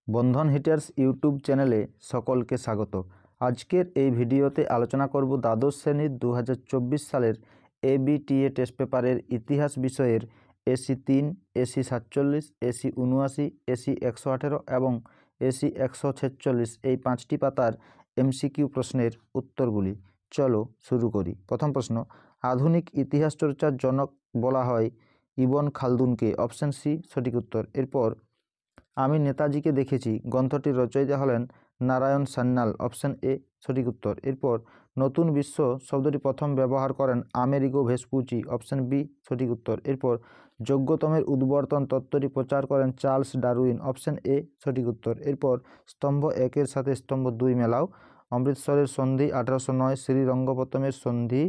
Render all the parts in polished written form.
বন্ধন hitters YouTube চ্যানেলে সকলকে স্বাগত। আজকের এই ভিডিওতে আলোচনা করব দ্বাদশ শ্রেণীর 2024 সালের এবিটিএ টেস্ট পেপারের ইতিহাস বিষয়ের এসি 3, এসি 47, এসি 79, এসি 118 এবং এসি 146 এই 5টি পাতার এমসিকিউ প্রশ্নের উত্তরগুলি। চলো শুরু করি। প্রথম প্রশ্ন, আধুনিক ইতিহাস চর্চার জনক বলা হয় ইবন খালদুনকে। অপশন সি সঠিক উত্তর। এরপর আমি নেতাজিকে দেখেছি গ্রন্থটির রচয়িতা হলেন নারায়ণ সান্যাল। অপশন এ সঠিক উত্তর। এরপর নতুন বিশ্ব শব্দটি প্রথম ব্যবহার করেন আমেরিগো ভেসপুচি। অপশন বি সঠিক উত্তর। এরপর যোগ্যতমের উদ্বর্তন তত্ত্বটি প্রচার করেন চার্লস ডারউইন। অপশন এ সঠিক উত্তর। এরপর স্তম্ভ 1-এর সাথে স্তম্ভ 2 মেলাও। অমৃতসরের সন্ধি 1809, শ্রীরঙ্গপত্তমের সন্ধি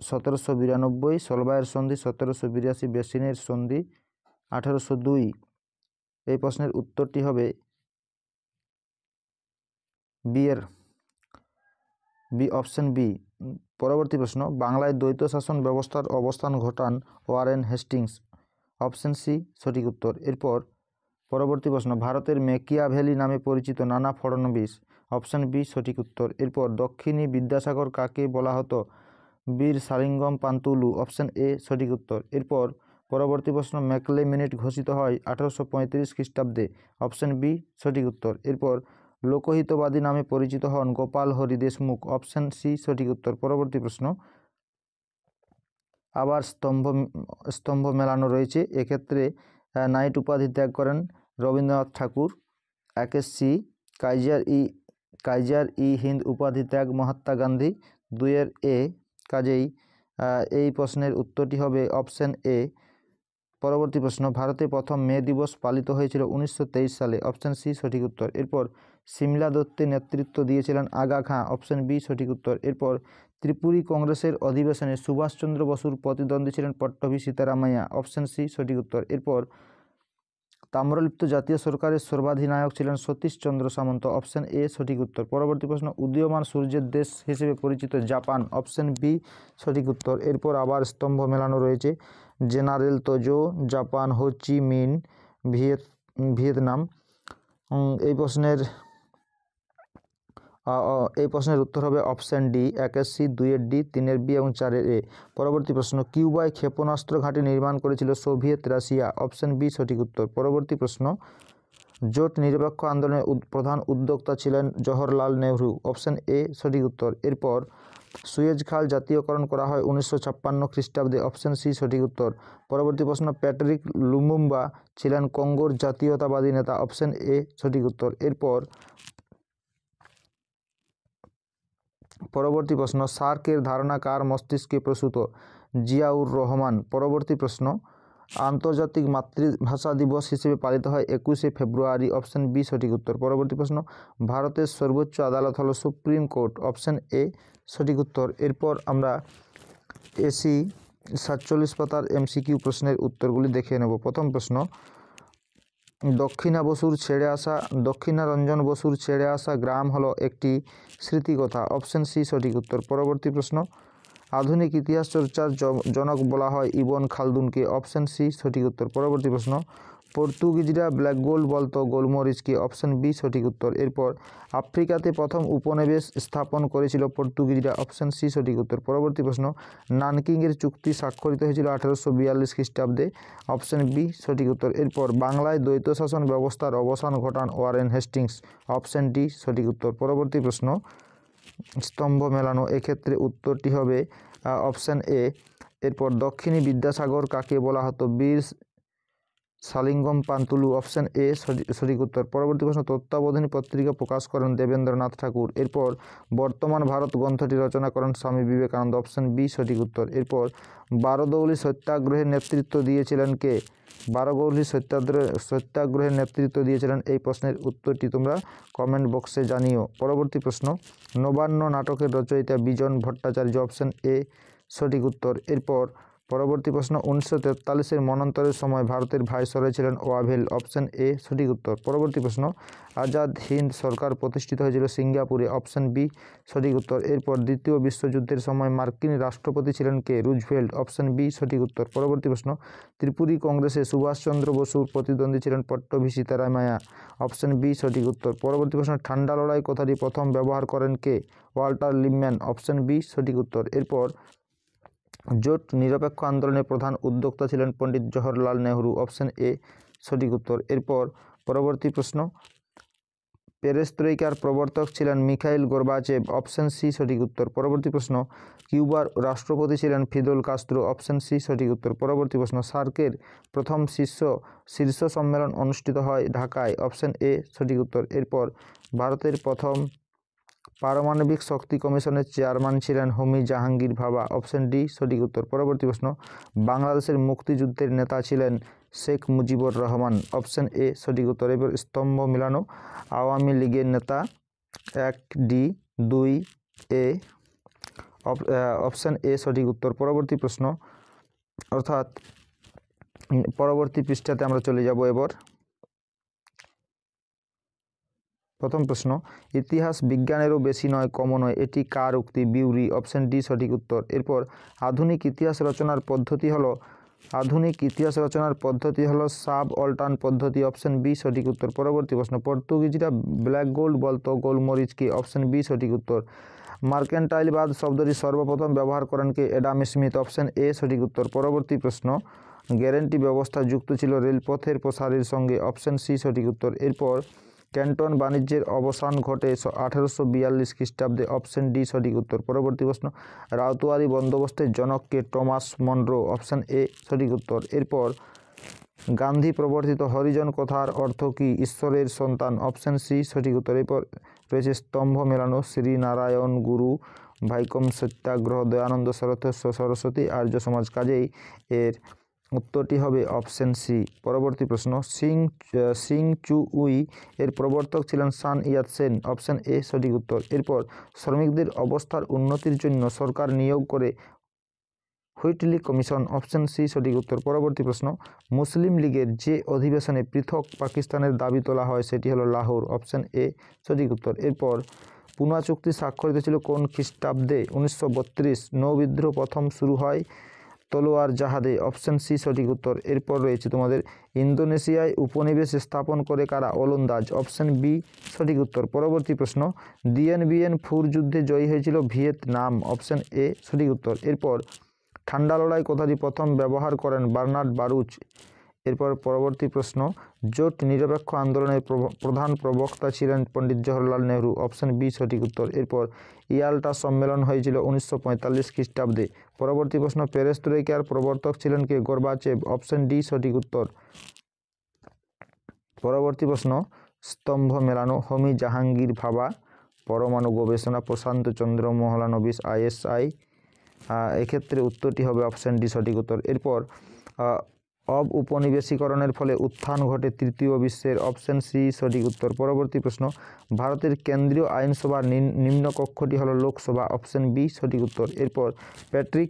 1792, সলবাইয়ের সন্ধি 1782, বেসিনের সন্ধি 1802। এই প্রশ্নের উত্তরটি হবে অপশন বি। পরবর্তী প্রশ্ন, বাংলায় দ্বৈত শাসন ব্যবস্থার অবস্থান ঘটান ওয়ারেন হেস্টিংস। অপশন সি সঠিক উত্তর। এরপর পরবর্তী প্রশ্ন, ভারতের মেকিয়াভেলি নামে পরিচিত নানা ফড়নবিস। অপশন বি সঠিক উত্তর। এরপর দক্ষিণী বিদ্যাসাগর কাকে বলা হতো? বীর সালিঙ্গম পান্তুলু। অপশন এ সঠিক উত্তর। এরপর পরবর্তী প্রশ্ন, ম্যাকলে মিনিট ঘোষিত হয় 1835 খ্রিস্টাব্দে। অপশন বি সঠিক উত্তর। এরপর লোকহিতবাদী নামে পরিচিত হন গোপাল হরি দেশমুখ। অপশন সি সঠিক উত্তর। পরবর্তী প্রশ্ন, আবার স্তম্ভ মেলানো রয়েছে। এক্ষেত্রে নাইট উপাধি ত্যাগ করেন রবীন্দ্রনাথ ঠাকুর। 1 সি কাইজার ই হিন্দ উপাধি ত্যাগ মহাত্মা গান্ধী। 2 এ কাজেই এই প্রশ্নের উত্তরটি হবে অপশন এ। পরবর্তী প্রশ্ন, ভারতে প্রথম মে দিবস পালিত হয়েছিল 1923 সালে। অপশন সি সঠিক উত্তর। এরপর সিমলা দত্তে নেতৃত্ব দিয়েছিলেন আগা খাঁ। অপশন বি সঠিক উত্তর। এরপর ত্রিপুরী কংগ্রেসের অধিবেশনে সুভাষচন্দ্র বসুর প্রতিদ্বন্দ্বী ছিলেন পট্টভী সীতারামাইয়া। অপশন সি সঠিক উত্তর। এরপর তাম্রলিপ্ত জাতীয় সরকারের সর্বাধিনায়ক ছিলেন সতীশচন্দ্র সামন্ত। অপশন এ সঠিক উত্তর। পরবর্তী প্রশ্ন, উদীয়মান সূর্যের দেশ হিসেবে পরিচিত জাপান। অপশন বি সঠিক উত্তর। এরপর আবার স্তম্ভ মেলানো রয়েছে। জেনারেল তোজো, জাপান, হো চি মিন, ভিয়েতনাম। এই প্রশ্নের উত্তর হবে option D. 1 C, 2 D, 3 B এবং 4 এ। পরবর্তী প্রশ্ন, কিউবায় ক্ষেপণাস্ত্র ঘাঁটি নির্মাণ করেছিল সোভিয়েত রাশিয়া। অপশন বি সঠিক উত্তর। পরবর্তী প্রশ্ন, জোট নিরপেক্ষ আন্দোলনের প্রধান উদ্যোক্তা ছিলেন জওহরলাল নেহরু। অপশন এ সঠিক উত্তর। এরপর সুয়েজ খাল জাতীয়করণ করা হয় 1956 খ্রিস্টাব্দে। অপশন সি সঠিক উত্তর। পরবর্তী প্রশ্ন, প্যাট্রিক লুমুম্বা ছিলেন কঙ্গোর জাতীয়তাবাদী নেতা। অপশন এ সঠিক উত্তর। এরপর পরবর্তী প্রশ্ন, সার্কের ধারণা কার মস্তিষ্কে প্রসূত? জিয়াউর রহমান। পরবর্তী প্রশ্ন, আন্তর্জাতিক মাতৃভাষা দিবস হিসেবে পালিত হয় 21 ফেব্রুয়ারি। অপশন বি সঠিক উত্তর। পরবর্তী প্রশ্ন, ভারতের সর্বোচ্চ আদালত হলো সুপ্রিম কোর্ট। অপশন এ সঠিক উত্তর। এরপর আমরা এসি 47 পাতার এমসিকিউ প্রশ্নের উত্তরগুলি দেখে নেব। প্রথম প্রশ্ন, দক্ষিণারঞ্জন বসুর ছেড়ে আসা গ্রাম হলো একটি স্মৃতিকথা। অপশন সি সঠিক উত্তর। পরবর্তী প্রশ্ন, আধুনিক ইতিহাস চর্চার জনক বলা হয় ইবন খালদুনকে। অপশন সি সঠিক উত্তর। পরবর্তী প্রশ্ন, পর্তুগিজরা ব্ল্যাক গোল্ড বলতো গোলমরিচকে। অপশন বি সঠিক উত্তর। এরপর আফ্রিকাতে প্রথম উপনিবেশ স্থাপন করেছিল পর্তুগিজরা। অপশন সি সঠিক উত্তর। পরবর্তী প্রশ্ন, নানকিংয়ের চুক্তি স্বাক্ষরিত হয়েছিল 1842 খ্রিস্টাব্দে। অপশন বি সঠিক উত্তর। এরপর বাংলায় দ্বৈত শাসন ব্যবস্থার অবসান ঘটান ওয়ারেন হেস্টিংস। অপশন ডি সঠিক উত্তর। পরবর্তী প্রশ্ন, স্তম্ভ মেলানো। এক্ষেত্রে উত্তরটি হবে অপশন এ। এরপর দক্ষিণী বিদ্যাসাগর কাকে বলা হতো? বীর সালিঙ্গম পান্তুলু। অপশন এ সঠিক উত্তর। পরবর্তী প্রশ্ন, তত্ত্বাবধানী পত্রিকা প্রকাশ করেন দেবেন্দ্রনাথ ঠাকুর। এরপর বর্তমান ভারত গ্রন্থটি রচনা করেন স্বামী বিবেকানন্দ। অপশন বি সঠিক উত্তর। এরপর বারদৌলি সত্যাগ্রহের নেতৃত্ব দিয়েছিলেন কে? বারদৌলি সত্যাগ্রহের নেতৃত্ব দিয়েছিলেন। এই প্রশ্নের উত্তরটি তোমরা কমেন্ট বক্সে জানিও। পরবর্তী প্রশ্ন, নবান্ন নাটকের রচয়িতা বিজন ভট্টাচার্য। অপশন এ সঠিক উত্তর। এরপর পরবর্তী প্রশ্ন 1943-এর মন্বন্তরের সময় ভারতের ভাইসরয় ছিলেন ওয়াভেল, অপশন এ সঠিক উত্তর। পরবর্তী প্রশ্ন আজাদ হিন্দ সরকার প্রতিষ্ঠিত হয়েছিল সিঙ্গাপুরে, অপশন বি সঠিক উত্তর। এরপর দ্বিতীয় বিশ্বযুদ্ধের সময় মার্কিন রাষ্ট্রপতি ছিলেন কে? রুজভেল্ট, অপশন বি সঠিক উত্তর। পরবর্তী প্রশ্ন ত্রিপুরী কংগ্রেসে সুভাষচন্দ্র বসুর প্রতিদ্বন্দ্বী ছিলেন পট্টভি সীতারামাইয়া, অপশন বি সঠিক উত্তর। পরবর্তী প্রশ্ন ঠান্ডা লড়াই কথাটি প্রথম ব্যবহার করেন কে? ওয়াল্টার লিপম্যান, অপশন বি সঠিক উত্তর। এরপর জোট নিরপেক্ষ আন্দোলনের প্রধান উদ্যোক্তা ছিলেন পণ্ডিত জওহরলাল নেহরু, অপশন এ সঠিক উত্তর। এরপর পরবর্তী প্রশ্ন পেরেস্ত্রৈকার প্রবর্তক ছিলেন মিখাইল গোর্বাচেভ, অপশন সি সঠিক উত্তর। পরবর্তী প্রশ্ন কিউবার রাষ্ট্রপতি ছিলেন ফিদেল কাস্ত্রো, অপশন সি সঠিক উত্তর। পরবর্তী প্রশ্ন সার্কের প্রথম শীর্ষ সম্মেলন অনুষ্ঠিত হয় ঢাকায়, অপশন এ সঠিক উত্তর। এরপর ভারতের প্রথম পারমাণবিক শক্তি কমিশনের চেয়ারম্যান ছিলেন হোমি জাহাঙ্গীর ভাবা, অপশন ডি সঠিক উত্তর। পরবর্তী প্রশ্ন বাংলাদেশের মুক্তিযুদ্ধের নেতা ছিলেন শেখ মুজিবুর রহমান, অপশন এ সঠিক উত্তর। এবার স্তম্ভ মিলানো আওয়ামী লীগের নেতা 1 ডি 2 এ, অপশন এ সঠিক উত্তর। পরবর্তী প্রশ্ন অর্থাৎ পরবর্তী পৃষ্ঠাতে আমরা চলে যাব। এবার প্রথম প্রশ্ন ইতিহাস বিজ্ঞানেরও বেশি নয় কমও নয়, এটি কার উক্তি? বিউরি, অপশন ডি সঠিক উত্তর। এরপর আধুনিক ইতিহাস রচনার পদ্ধতি হলো সাব অল্টার্ন পদ্ধতি, অপশন বি সঠিক উত্তর। পরবর্তী প্রশ্ন পর্তুগিজরা ব্ল্যাক গোল্ড বলতো গোলমরিচকে, অপশন বি সঠিক উত্তর। মার্কেন্টাইলবাদ শব্দটি সর্বপ্রথম ব্যবহার করেন কে? অ্যাডাম স্মিথ, অপশন এ সঠিক উত্তর। পরবর্তী প্রশ্ন গ্যারেন্টি ব্যবস্থা যুক্ত ছিল রেলপথের প্রসারের সঙ্গে, অপশন সি সঠিক উত্তর। এরপর ক্যান্টন বাণিজ্যের অবসান ঘটে 1842 খ্রিস্টাব্দে, অপশন ডি সঠিক উত্তর। পরবর্তী প্রশ্ন রাউতোয়ারি বন্দোবস্তের জনককে? টমাস মনরো, অপশন এ সঠিক উত্তর। এরপর গান্ধী প্রবর্তিত হরিজন কথার অর্থ কি? ঈশ্বরের সন্তান, অপশন সি সঠিক উত্তর। এরপর রয়েছে স্তম্ভ মেলানো শ্রীনারায়ণ গুরু, ভাইকম সত্যাগ্রহ, দয়ানন্দ সরস্বতী, আর্য সমাজ, কাজেই এর উত্তরটি হবে অপশন সি। পরবর্তী প্রশ্ন সিং চু উই এর প্রবর্তক ছিলেন সান ইয়াত সেন, অপশন এ সঠিক উত্তর। এরপর শ্রমিকদের অবস্থার উন্নতির জন্য সরকার নিয়োগ করে হুইটলি কমিশন, অপশন সি সঠিক উত্তর। পরবর্তী প্রশ্ন মুসলিম লীগের যে অধিবেশনে পৃথক পাকিস্তানের দাবি তোলা হয় সেটি হলো লাহোর, অপশন এ সঠিক উত্তর। এরপর পুনা চুক্তি স্বাক্ষরিত ছিল কোন খ্রিস্টাব্দে? 1932। নৌবিদ্রোহ প্রথম শুরু হয় তলোয়ার জাহাজে, অপশন সি সঠিক উত্তর। এরপর রয়েছে তোমাদের ইন্দোনেশিয়ায় উপনিবেশ স্থাপন করে কারা? ওলন্দাজ, অপশন বি সঠিক উত্তর। পরবর্তী প্রশ্ন দিয়েন বিয়েন ফুর যুদ্ধে জয়ী হয়েছিল ভিয়েতনাম, অপশন এ সঠিক উত্তর। এরপর ঠান্ডা লড়াই কথাটি প্রথম ব্যবহার করেন বার্নার্ড বারুচ। এরপর পরবর্তী প্রশ্ন জোট নিরপেক্ষ আন্দোলনের প্রধান প্রবক্তা ছিলেন পণ্ডিত জওহরলাল নেহরু, অপশন বি সঠিক উত্তর। এরপর ইয়াল্টা সম্মেলন হয়েছিল 1945 খ্রিস্টাব্দে। পরবর্তী প্রশ্ন পেরেস্ত্রৈকার প্রবর্তক ছিলেন কে? গোর্বাচেভ, অপশন ডি সঠিক উত্তর। পরবর্তী প্রশ্ন স্তম্ভ মেলানো হোমি জাহাঙ্গীর ভাবা, পরমাণু গবেষণা প্রশান্ত চন্দ্র মহলানবিশ, ISI, এক্ষেত্রে উত্তরটি হবে অপশন ডি সঠিক উত্তর। এরপর উপনিবেশীকরণের ফলে উত্থান ঘটে তৃতীয় বিশ্বের, অপশন সি সঠিক উত্তর। পরবর্তী প্রশ্ন ভারতের কেন্দ্রীয় আইনসভার নিম্নকক্ষটি হলো লোকসভা, অপশন বি সঠিক উত্তর। এরপর প্যাট্রিক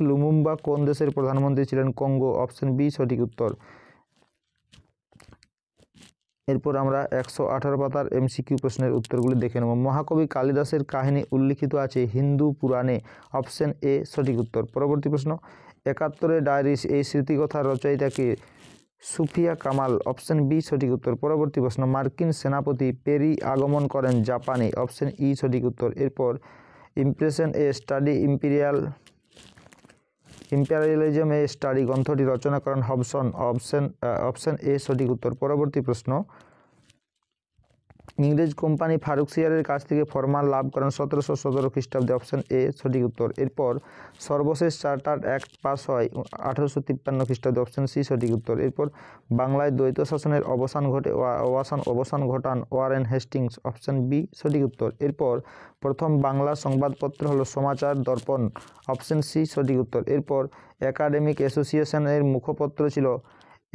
লুমুম্বা কোন দেশের প্রধানমন্ত্রী ছিলেন? কঙ্গো, অপশন বি সঠিক উত্তর। এরপর আমরা 118 পাতার MCQ প্রশ্নের উত্তরগুলি দেখে নেব। মহাকবি কালিদাসের কাহিনী উল্লিখিত আছে হিন্দু পুরাণে, অপশন এ সঠিক উত্তর। পরবর্তী প্রশ্ন 71 ডায়েরিস এই স্মৃতিকথার রচয়িতাকে? সুফিয়া কামাল, অপশন বি সঠিক উত্তর। পরবর্তী প্রশ্ন মার্কিন সেনাপতি পেরি আগমন করেন জাপানে, অপশন ই সঠিক উত্তর। এরপর impression a study imperialism a study গ্রন্থটি রচনা করেন হবসন, অপশন এ সঠিক উত্তর। পরবর্তী প্রশ্ন ইংরেজ কোম্পানি ফারুকসিয়ারের কাছ থেকে ফরমান লাভ করেন 1717 খ্রিস্টাব্দে, অপশন এ সঠিক উত্তর। এরপর সর্বশেষ চার্টার্ড অ্যাক্ট পাস হয় 1853 খ্রিস্টাব্দে, অপশন সি সঠিক উত্তর। এরপর বাংলায় দ্বৈত শাসনের অবসান ঘটান ওয়ারেন হেস্টিংস, অপশন বি সঠিক উত্তর। এরপর প্রথম বাংলা সংবাদপত্র হলো সমাচার দর্পণ, অপশন সি সঠিক উত্তর। এরপর একাডেমিক অ্যাসোসিয়েশনের মুখপত্র ছিল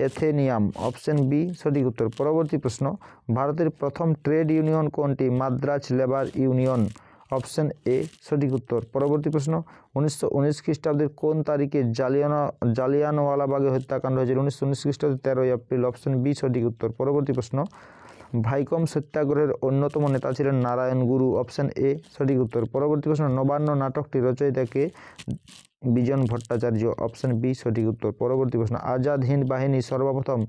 এথেনিয়াম, অপশন বি সঠিক উত্তর। পরবর্তী প্রশ্ন ভারতের প্রথম ট্রেড ইউনিয়ন কোনটি? Madras labour union, option A সঠিক উত্তর। পরবর্তী প্রশ্ন, 1919 খ্রিস্টাব্দের কোন তারিখে জালিয়ানওয়ালাবাগে হত্যাকাণ্ড হয়েছিল? 1919 খ্রিস্টাব্দের 13 এপ্রিল। অপশন বি সঠিক উত্তর। পরবর্তী প্রশ্ন, ভাইকম সত্যাগ্রহের অন্যতম নেতা ছিলেন নারায়ণ গুরু। অপশন এ সঠিক উত্তর। পরবর্তী প্রশ্ন, নবান্ন নাটকটি রচয়িতাকে? বিজন ভট্টাচার্য। অপশন বি সঠিক উত্তর। পরবর্তী প্রশ্ন, আজাদ হিন্দ বাহিনী সর্বপ্রথম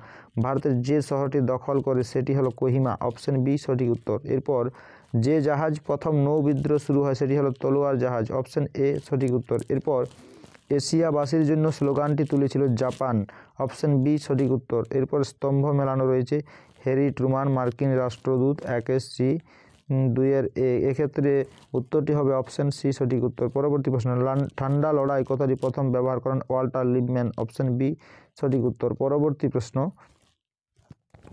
ভারতের যে শহরটি দখল করে সেটি হলো কোহিমা। অপশন বি সঠিক উত্তর। এরপর যে জাহাজ প্রথম নৌ বিদ্রোহ শুরু হয় সেটি হলো তলোয়ার জাহাজ। অপশন এ সঠিক উত্তর। এরপর এশিয়াবাসীর জন্য স্লোগানটি তুলেছিল জাপান। অপশন বি সঠিক উত্তর। এরপর স্তম্ভ মেলানো রয়েছে হ্যারি ট্রুমান মার্কিন রাষ্ট্রদূত 1 সি 2 এক্ষেত্রে উত্তরটি হবে অপশন সি সঠিক উত্তর। পরবর্তী প্রশ্ন, ঠান্ডা লড়াই কথাটি প্রথম ব্যবহার করেন ওয়াল্টার লিপম্যান। অপশন বি সঠিক উত্তর। পরবর্তী প্রশ্ন,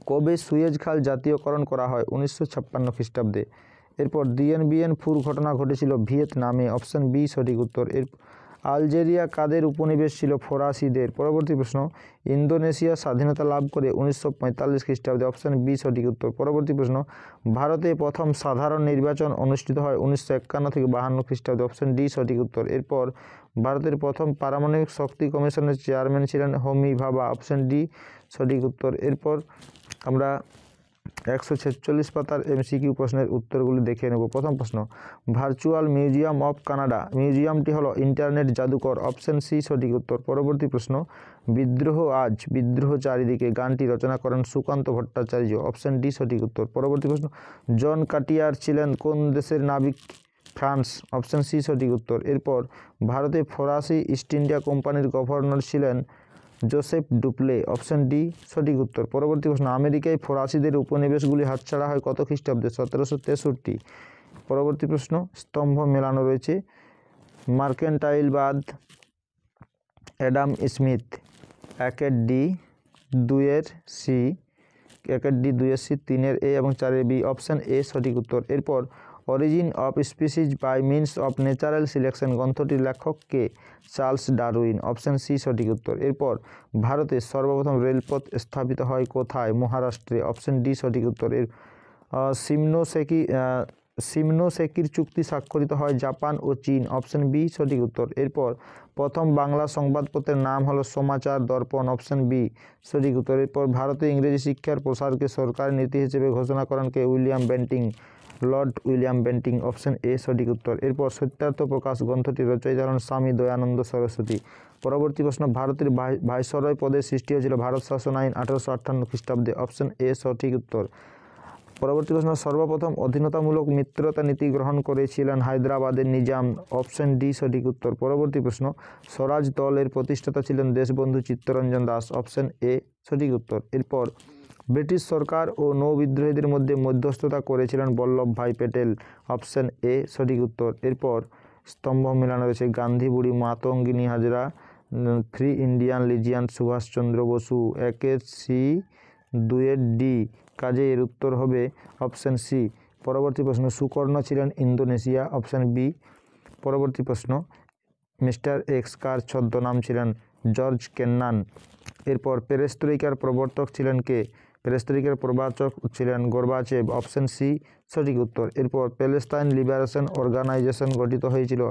কবে সুয়েজ খাল জাতীয়করণ করা হয়? 1956 খ্রিস্টাব্দে। এরপর দিয়েন বিয়েন ফুর ঘটনা ঘটেছিল ভিয়েতনামে। অপশন বি সঠিক উত্তর। আলজেরিয়া কাদের উপনিবেশ ছিল? ফরাসিদের। পরবর্তী প্রশ্ন, ইন্দোনেশিয়া স্বাধীনতা লাভ করে 1945 খ্রিস্টাব্দে। অপশন বি সঠিক উত্তর। পরবর্তী প্রশ্ন, ভারতে প্রথম সাধারণ নির্বাচন অনুষ্ঠিত হয় 1951 থেকে 52 খ্রিস্টাব্দে। অপশন ডি সঠিক উত্তর। এরপর ভারতের প্রথম পারমাণবিক শক্তি কমিশনের চেয়ারম্যান ছিলেন হোমি ভাবা। অপশন ডি সঠিক উত্তর। এরপর আমরা 146 পাতার এমসিকিউ প্রশ্নের উত্তরগুলি দেখে নেব। প্রথম প্রশ্ন, ভার্চুয়াল মিউজিয়াম অফ কানাডা মিউজিয়ামটি হলো ইন্টারনেট জাদুকর। অপশন সি সঠিক উত্তর। পরবর্তী প্রশ্ন, বিদ্রোহ আজ বিদ্রোহ চারিদিকে গানটি রচনা করেন সুকান্ত ভট্টাচার্য। অপশন ডি সঠিক উত্তর। পরবর্তী প্রশ্ন, জন কাটিয়ার ছিলেন কোন দেশের নাবিক? ফ্রান্স। অপশন সি সঠিক উত্তর। এরপর ভারতে ফরাসি ইস্ট ইন্ডিয়া কোম্পানির গভর্নর ছিলেন জোসেফ ডুপ্লে। অপশন ডি সঠিক উত্তর। পরবর্তী প্রশ্ন, আমেরিকায় ফরাসিদের উপনিবেশগুলি হাতছাড়া হয় কত খ্রিস্টাব্দে? 1763। পরবর্তী প্রশ্ন, স্তম্ভ মেলানো রয়েছে মার্কেন্টাইলবাদ Adam Smith 1 D 2 C 1 D 2 C 3 A এবং 4 বি। অপশন এ সঠিক উত্তর। এরপর Origin of Species by Means of Natural Selection গ্রন্থটির লেখক কে? Charles Darwin. অপশন সি সঠিক উত্তর। এরপর ভারতের সর্বপ্রথম রেলপথ স্থাপিত হয় কোথায়? মহারাষ্ট্রে। অপশন ডি সঠিক উত্তর। সিমনোসেকির চুক্তি স্বাক্ষরিত হয় জাপান ও চীন। অপশন বি সঠিক উত্তর। এরপর প্রথম বাংলা সংবাদপত্রের নাম হলো সমাচার দর্পণ। অপশন বি সঠিক উত্তর। এরপর ভারতে ইংরেজি শিক্ষার প্রসারকে সরকারি নীতি হিসেবে ঘোষণা করেন কে? Lord William Bentinck. Option A সঠিক উত্তর। এরপর সত্যার্থ প্রকাশ গ্রন্থটি রচয়িতা হলেন স্বামী দয়ানন্দ সরস্বতী। পরবর্তী প্রশ্ন, ভারতের ভাইসরয় পদের সৃষ্টি হয়েছিল ভারত শাসন আইন 1858 খ্রিস্টাব্দে। অপশন এ সঠিক উত্তর। পরবর্তী প্রশ্ন, সর্বপ্রথম অধীনতামূলক মিত্রতা নীতি গ্রহণ করেছিলেন হায়দ্রাবাদের নিজাম। অপশন ডি সঠিক উত্তর। পরবর্তী প্রশ্ন, স্বরাজ দলের প্রতিষ্ঠাতা ছিলেন দেশবন্ধু চিত্তরঞ্জন দাস। অপশন এ সঠিক উত্তর। এরপর ব্রিটিশ সরকার ও নৌ বিদ্রোহীদের মধ্যে মধ্যস্থতা করেছিলেন বল্লভভাই প্যাটেল। অপশন এ সঠিক উত্তর। এরপর স্তম্ভ মেলানো রয়েছে Gandhi Buri Matangini Hazra 3 Indian legion Subhashchandra Bose 1 C 2 D. কাজে এর উত্তর হবে অপশন সি। পরবর্তী প্রশ্ন, সুকর্ণ ছিলেন ইন্দোনেশিয়া। Option B. পরবর্তী প্রশ্ন, মিস্টার এক্স কার ছদ্মনাম ছিলেন? জর্জ কেন্নান। এরপর পেরেস্ত্রয়িকার প্রবর্তক ছিলেন কে? পেরেস্ত্রয়িকার প্রবর্তক ছিলেন গোর্বাচেভ। অপশন সি সঠিক উত্তর। এরপর প্যালেস্টাইন লিবারেশন অর্গানাইজেশন গঠিত হয়েছিল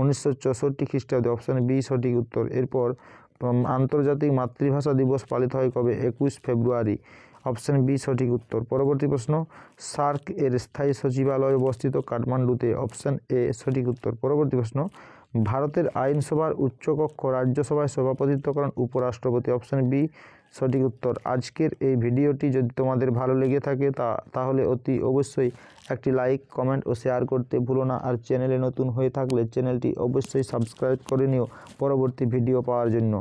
1964 খ্রিস্টাব্দে। অপশন বি সঠিক উত্তর। এরপর আন্তর্জাতিক মাতৃভাষা দিবস পালিত হয় কবে? 21 ফেব্রুয়ারি। অপশন বি সঠিক উত্তর। পরবর্তী প্রশ্ন, সার্ক এর স্থায়ী সচিবালয় অবস্থিত কাঠমান্ডুতে। অপশন এ সঠিক উত্তর। পরবর্তী প্রশ্ন, ভারতের আইনসভার উচ্চকক্ষ রাজ্যসভায় সভাপতিত্ব করেন উপরাষ্ট্রপতি। অপশন বি সঠিক উত্তর। আজকের এই ভিডিওটি যদি তোমাদের ভালো লেগে থাকে তাহলে অতি অবশ্যই একটি লাইক কমেন্ট ও শেয়ার করতে ভুলো না। আর চ্যানেলে নতুন হয়ে থাকলে চ্যানেলটি অবশ্যই সাবস্ক্রাইব করে নিও পরবর্তী ভিডিও পাওয়ার জন্য।